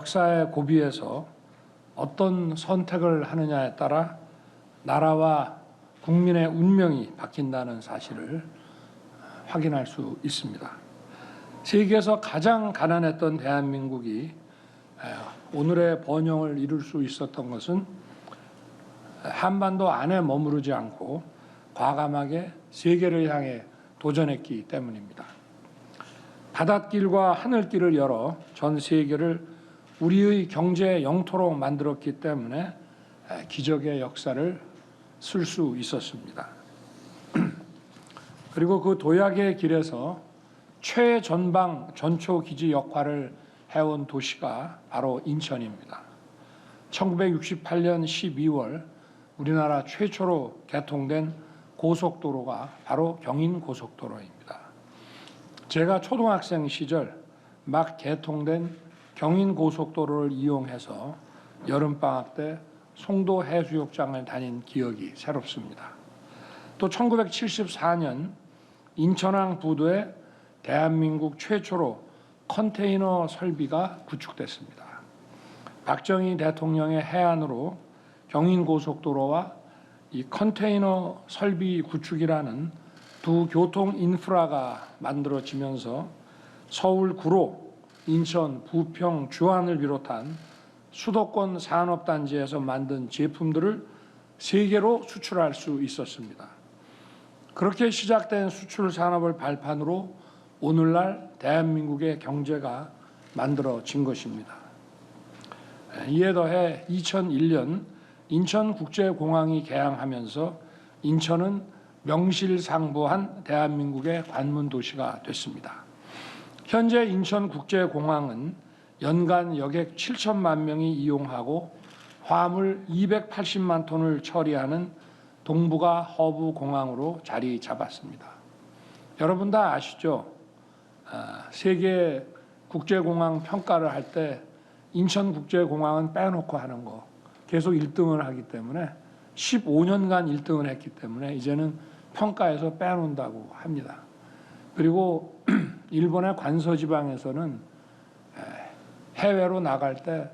역사의 고비에서 어떤 선택을 하느냐에 따라 나라와 국민의 운명이 바뀐다는 사실을 확인할 수 있습니다. 세계에서 가장 가난했던 대한민국이 오늘의 번영을 이룰 수 있었던 것은 한반도 안에 머무르지 않고 과감하게 세계를 향해 도전했기 때문입니다. 바닷길과 하늘길을 열어 전 세계를 우리의 경제 영토로 만들었기 때문에 기적의 역사를 쓸 수 있었습니다. 그리고 그 도약의 길에서 최전방 전초기지 역할을 해온 도시가 바로 인천입니다. 1968년 12월 우리나라 최초로 개통된 고속도로가 바로 경인고속도로입니다. 제가 초등학생 시절 막 개통된 경인고속도로를 이용해서 여름방학 때 송도 해수욕장을 다닌 기억이 새롭습니다. 또 1974년 인천항 부두에 대한민국 최초로 컨테이너 설비가 구축됐습니다. 박정희 대통령의 해안으로 경인고속도로와 이 컨테이너 설비 구축이라는 두 교통 인프라가 만들어지면서 서울 구로, 인천, 부평, 주안을 비롯한 수도권 산업단지에서 만든 제품들을 세계로 수출할 수 있었습니다. 그렇게 시작된 수출 산업을 발판으로 오늘날 대한민국의 경제가 만들어진 것입니다. 이에 더해 2001년 인천국제공항이 개항하면서 인천은 명실상부한 대한민국의 관문 도시가 됐습니다. 현재 인천국제공항은 연간 여객 7천만 명이 이용하고 화물 280만 톤을 처리하는 동북아 허브 공항으로 자리 잡았습니다. 여러분 다 아시죠? 세계 국제공항 평가를 할 때 인천국제공항은 빼놓고 하는 거 계속 1등을 하기 때문에 15년간 1등을 했기 때문에 이제는 평가에서 빼놓는다고 합니다. 그리고 일본의 관서지방에서는 해외로 나갈 때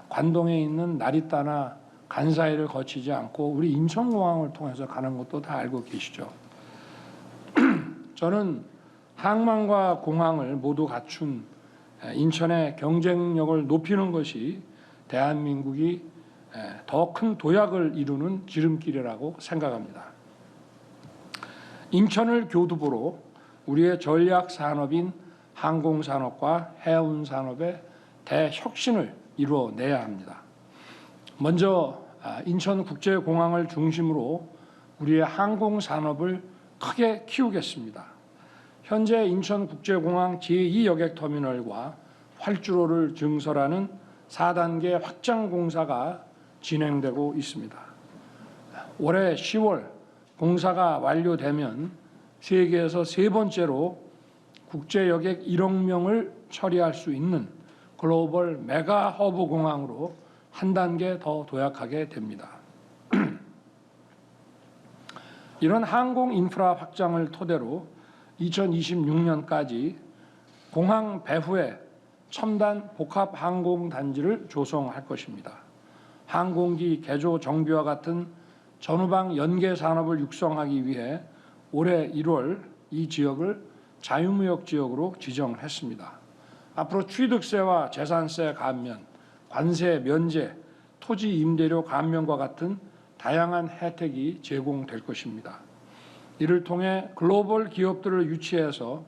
관동에 있는 나리타나 간사이를 거치지 않고 우리 인천공항을 통해서 가는 것도 다 알고 계시죠. 저는 항만과 공항을 모두 갖춘 인천의 경쟁력을 높이는 것이 대한민국이 더 큰 도약을 이루는 지름길이라고 생각합니다. 인천을 교두보로 우리의 전략 산업인 항공산업과 해운산업의 대혁신을 이루어내야 합니다. 먼저 인천국제공항을 중심으로 우리의 항공산업을 크게 키우겠습니다. 현재 인천국제공항 제2여객터미널과 활주로를 증설하는 4단계 확장 공사가 진행되고 있습니다. 올해 10월 공사가 완료되면 세계에서 세 번째로 국제여객 1억 명을 처리할 수 있는 글로벌 메가 허브 공항으로 한 단계 더 도약하게 됩니다. 이런 항공 인프라 확장을 토대로 2026년까지 공항 배후에 첨단 복합 항공 단지를 조성할 것입니다. 항공기 개조 정비와 같은 전후방 연계 산업을 육성하기 위해 올해 1월 이 지역을 자유무역 지역으로 지정했습니다. 앞으로 취득세와 재산세 감면, 관세 면제, 토지 임대료 감면과 같은 다양한 혜택이 제공될 것입니다. 이를 통해 글로벌 기업들을 유치해서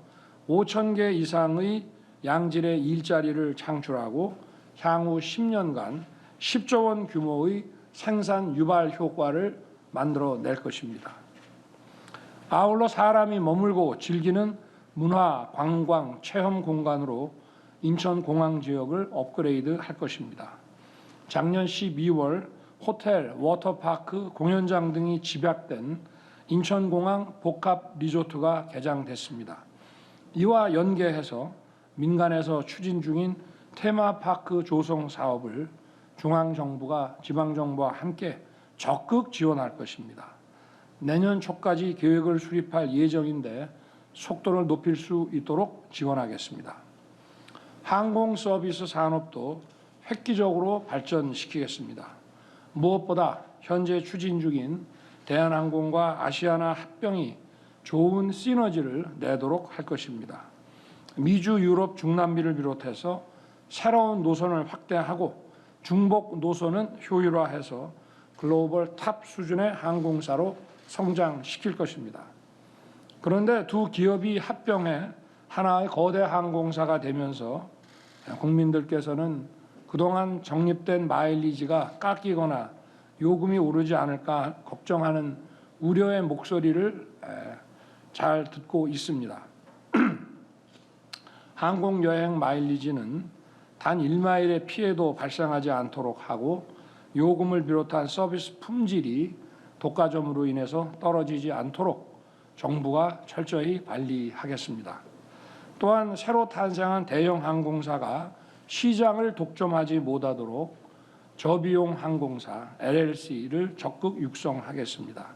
5,000개 이상의 양질의 일자리를 창출하고 향후 10년간 10조 원 규모의 생산 유발 효과를 만들어낼 것입니다. 아울러 사람이 머물고 즐기는 문화, 관광, 체험 공간으로 인천공항 지역을 업그레이드할 것입니다. 작년 12월 호텔, 워터파크, 공연장 등이 집약된 인천공항 복합 리조트가 개장됐습니다. 이와 연계해서 민간에서 추진 중인 테마파크 조성 사업을 중앙정부가 지방정부와 함께 적극 지원할 것입니다. 내년 초까지 계획을 수립할 예정인데 속도를 높일 수 있도록 지원하겠습니다. 항공 서비스 산업도 획기적으로 발전시키겠습니다. 무엇보다 현재 추진 중인 대한항공과 아시아나 합병이 좋은 시너지를 내도록 할 것입니다. 미주, 유럽, 중남미를 비롯해서 새로운 노선을 확대하고 중복 노선은 효율화해서 글로벌 탑 수준의 항공사로 성장시킬 것입니다. 그런데 두 기업이 합병해 하나의 거대 항공사가 되면서 국민들께서는 그동안 적립된 마일리지가 깎이거나 요금이 오르지 않을까 걱정하는 우려의 목소리를 잘 듣고 있습니다. 항공여행 마일리지는 단 1마일의 피해도 발생하지 않도록 하고 요금을 비롯한 서비스 품질이 독과점으로 인해서 떨어지지 않도록 정부가 철저히 관리하겠습니다. 또한 새로 탄생한 대형 항공사가 시장을 독점하지 못하도록 저비용 항공사 LLC를 적극 육성하겠습니다.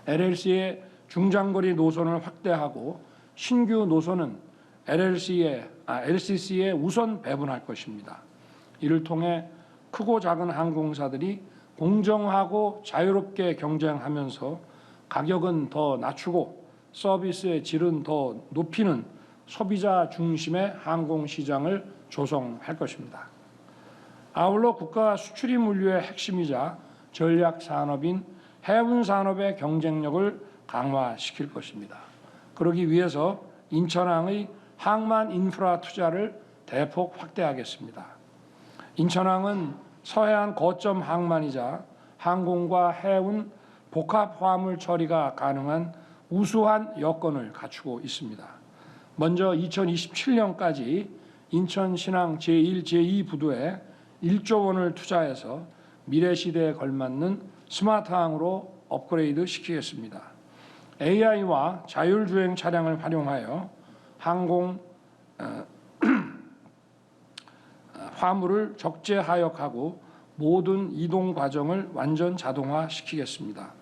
LLC의 중장거리 노선을 확대하고 신규 노선은 LCC에 우선 배분할 것입니다. 이를 통해 크고 작은 항공사들이 공정하고 자유롭게 경쟁하면서 가격은 더 낮추고 서비스의 질은 더 높이는 소비자 중심의 항공시장을 조성할 것입니다. 아울러 국가 수출입 물류의 핵심이자 전략 산업인 해운 산업의 경쟁력을 강화시킬 것입니다. 그러기 위해서 인천항의 항만 인프라 투자를 대폭 확대하겠습니다. 인천항은 서해안 거점 항만이자 항공과 해운 복합 화물 처리가 가능한 우수한 여건을 갖추고 있습니다. 먼저 2027년까지 인천 신항 제1, 제2 부두에 1조 원을 투자해서 미래 시대에 걸맞는 스마트항으로 업그레이드 시키겠습니다. AI와 자율주행 차량을 활용하여 항공 화물을 적재하역하고 모든 이동 과정을 완전 자동화시키겠습니다.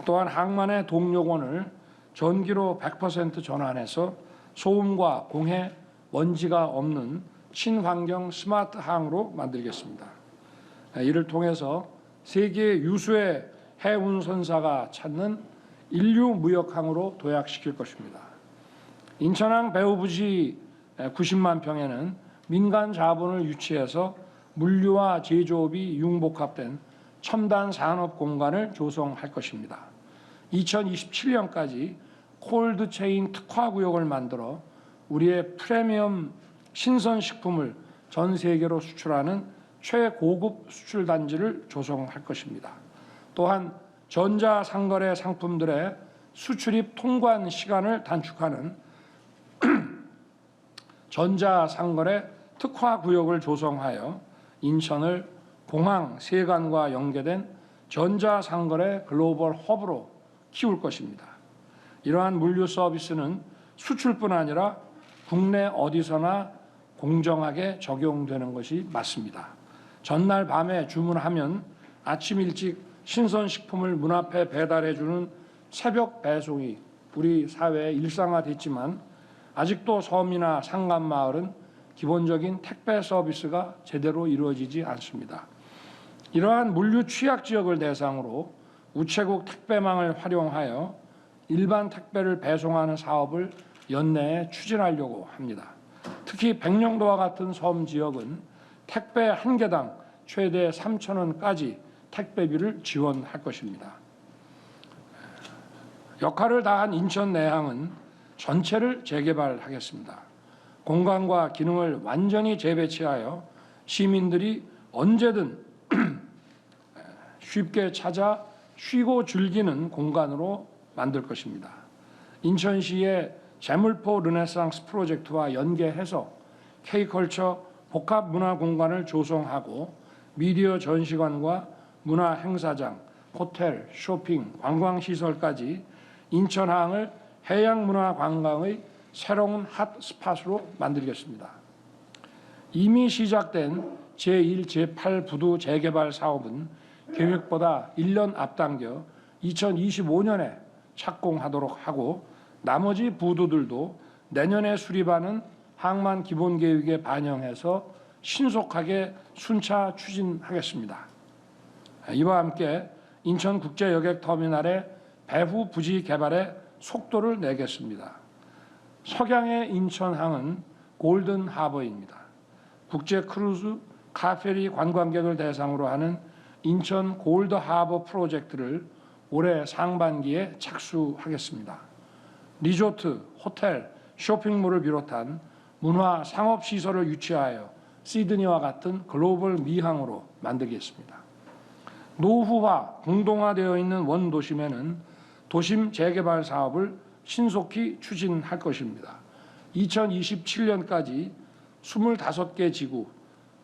또한 항만의 동력원을 전기로 100% 전환해서 소음과 공해, 먼지가 없는 친환경 스마트 항으로 만들겠습니다. 이를 통해서 세계 유수의 해운선사가 찾는 인류 무역항으로 도약시킬 것입니다. 인천항 배후부지 90만 평에는 민간 자본을 유치해서 물류와 제조업이 융복합된 첨단 산업 공간을 조성할 것입니다. 2027년까지 콜드체인 특화구역을 만들어 우리의 프리미엄 신선식품을 전 세계로 수출하는 최고급 수출단지를 조성할 것입니다. 또한 전자상거래 상품들의 수출입 통관 시간을 단축하는 전자상거래 특화구역을 조성하여 인천을 공항, 세관과 연계된 전자상거래 글로벌 허브로 키울 것입니다. 이러한 물류 서비스는 수출뿐 아니라 국내 어디서나 공정하게 적용되는 것이 맞습니다. 전날 밤에 주문하면 아침 일찍 신선식품을 문 앞에 배달해주는 새벽 배송이 우리 사회에 일상화됐지만 아직도 섬이나 산간마을은 기본적인 택배 서비스가 제대로 이루어지지 않습니다. 이러한 물류 취약 지역을 대상으로 우체국 택배망을 활용하여 일반 택배를 배송하는 사업을 연내에 추진하려고 합니다. 특히 백령도와 같은 섬 지역은 택배 한 개당 최대 3,000원까지 택배비를 지원할 것입니다. 역할을 다한 인천 내항은 전체를 재개발하겠습니다. 공간과 기능을 완전히 재배치하여 시민들이 언제든 쉽게 찾아 쉬고 즐기는 공간으로 만들 것입니다. 인천시의 제물포 르네상스 프로젝트와 연계해서 K컬처 복합문화공간을 조성하고 미디어 전시관과 문화행사장, 호텔, 쇼핑, 관광시설까지 인천항을 해양문화관광의 새로운 핫스팟으로 만들겠습니다. 이미 시작된 제1, 제8 부두 재개발 사업은 계획보다 1년 앞당겨 2025년에 착공하도록 하고 나머지 부두들도 내년에 수립하는 항만 기본계획에 반영해서 신속하게 순차 추진하겠습니다. 이와 함께 인천국제여객터미널의 배후 부지 개발에 속도를 내겠습니다. 석양의 인천항은 골든하버입니다. 국제 크루즈 카페리 관광객을 대상으로 하는 인천 골드하버 프로젝트를 올해 상반기에 착수하겠습니다. 리조트, 호텔, 쇼핑몰을 비롯한 문화 상업시설을 유치하여 시드니와 같은 글로벌 미항으로 만들겠습니다. 노후화, 공동화되어 있는 원도심에는 도심 재개발 사업을 신속히 추진할 것입니다. 2027년까지 25개 지구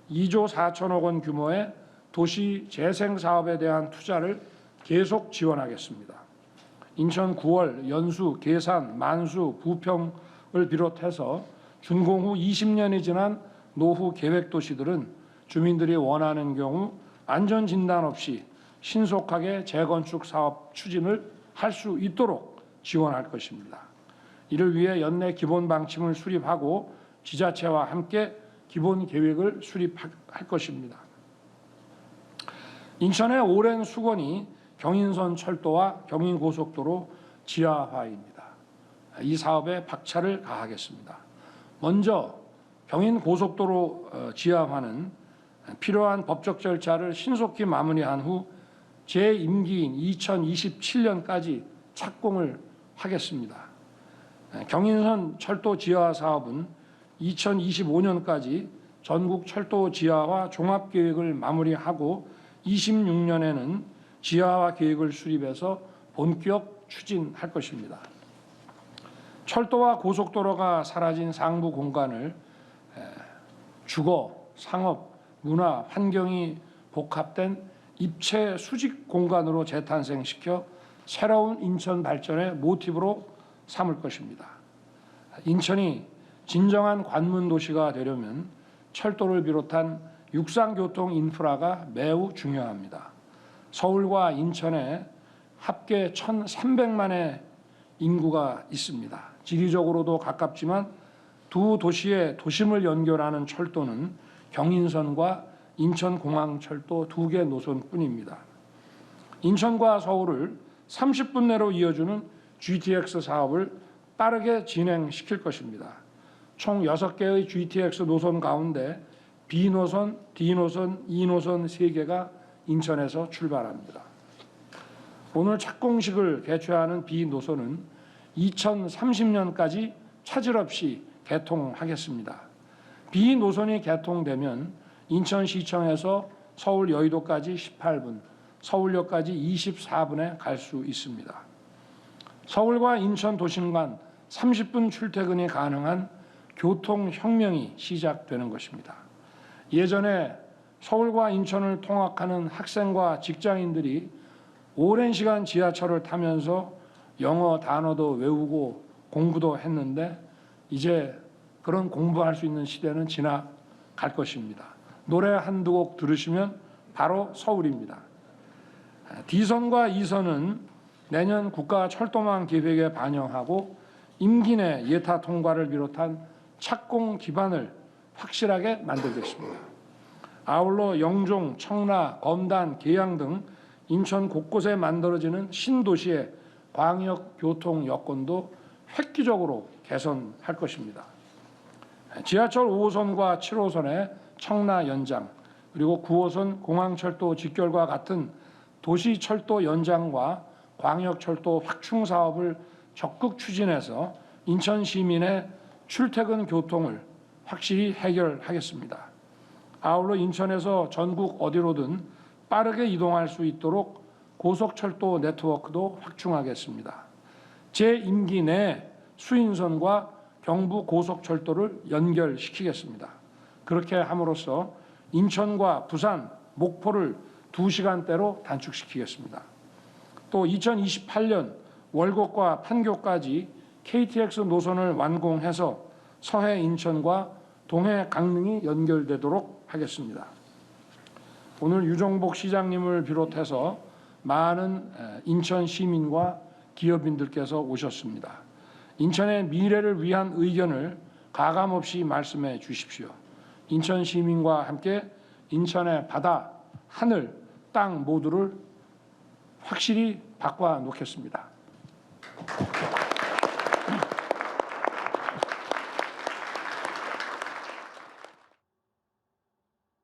2조 4천억 원 규모의 도시 재생 사업에 대한 투자를 계속 지원하겠습니다. 인천 9월, 연수, 계산, 만수, 부평을 비롯해서 준공 후 20년이 지난 노후 계획 도시들은 주민들이 원하는 경우 안전 진단 없이 신속하게 재건축 사업 추진을 할 수 있도록 지원할 것입니다. 이를 위해 연내 기본 방침을 수립하고 지자체와 함께 기본 계획을 수립할 것입니다. 인천의 오랜 수건이 경인선 철도와 경인고속도로 지하화입니다. 이 사업에 박차를 가하겠습니다. 먼저 경인고속도로 지하화는 필요한 법적 절차를 신속히 마무리한 후 제 임기인 2027년까지 착공을 하겠습니다. 경인선 철도 지하화 사업은 2025년까지 전국 철도 지하화 종합계획을 마무리하고 26년에는 지하화 계획을 수립해서 본격 추진할 것입니다. 철도와 고속도로가 사라진 상부 공간을 주거, 상업, 문화, 환경이 복합된 입체 수직 공간으로 재탄생시켜 새로운 인천 발전의 모티브로 삼을 것입니다. 인천이 진정한 관문 도시가 되려면 철도를 비롯한 육상교통 인프라가 매우 중요합니다. 서울과 인천에 합계 1,300만의 인구가 있습니다. 지리적으로도 가깝지만 두 도시의 도심을 연결하는 철도는 경인선과 인천공항철도 2개 노선뿐입니다. 인천과 서울을 30분 내로 이어주는 GTX 사업을 빠르게 진행시킬 것입니다. 총 6개의 GTX 노선 가운데 B노선, D노선, E노선 3개가 인천에서 출발합니다. 오늘 착공식을 개최하는 B노선은 2030년까지 차질 없이 개통하겠습니다. B노선이 개통되면 인천시청에서 서울 여의도까지 18분, 서울역까지 24분에 갈 수 있습니다. 서울과 인천 도심 간 30분 출퇴근이 가능한 교통혁명이 시작되는 것입니다. 예전에 서울과 인천을 통학하는 학생과 직장인들이 오랜 시간 지하철을 타면서 영어 단어도 외우고 공부도 했는데 이제 그런 공부할 수 있는 시대는 지나갈 것입니다. 노래 한두 곡 들으시면 바로 서울입니다. D선과 E선은 내년 국가철도망 계획에 반영하고 임기 내 예타 통과를 비롯한 착공 기반을 확실하게 만들겠습니다. 아울러 영종, 청라, 검단, 계양 등 인천 곳곳에 만들어지는 신도시의 광역 교통 여건도 획기적으로 개선할 것입니다. 지하철 5호선과 7호선의 청라 연장, 그리고 9호선 공항철도 직결과 같은 도시철도 연장과 광역철도 확충 사업을 적극 추진해서 인천 시민의 출퇴근 교통을 확실히 해결하겠습니다. 아울러 인천에서 전국 어디로든 빠르게 이동할 수 있도록 고속철도 네트워크도 확충하겠습니다. 제 임기 내 수인선과 경부 고속철도를 연결시키겠습니다. 그렇게 함으로써 인천과 부산, 목포를 2시간대로 단축시키겠습니다. 또 2028년 월곡과 판교까지 KTX 노선을 완공해서 서해 인천과 동해 강릉이 연결되도록 하겠습니다. 오늘 유정복 시장님을 비롯해서 많은 인천 시민과 기업인들께서 오셨습니다. 인천의 미래를 위한 의견을 가감 없이 말씀해 주십시오. 인천 시민과 함께 인천의 바다, 하늘, 땅 모두를 확실히 바꿔 놓겠습니다.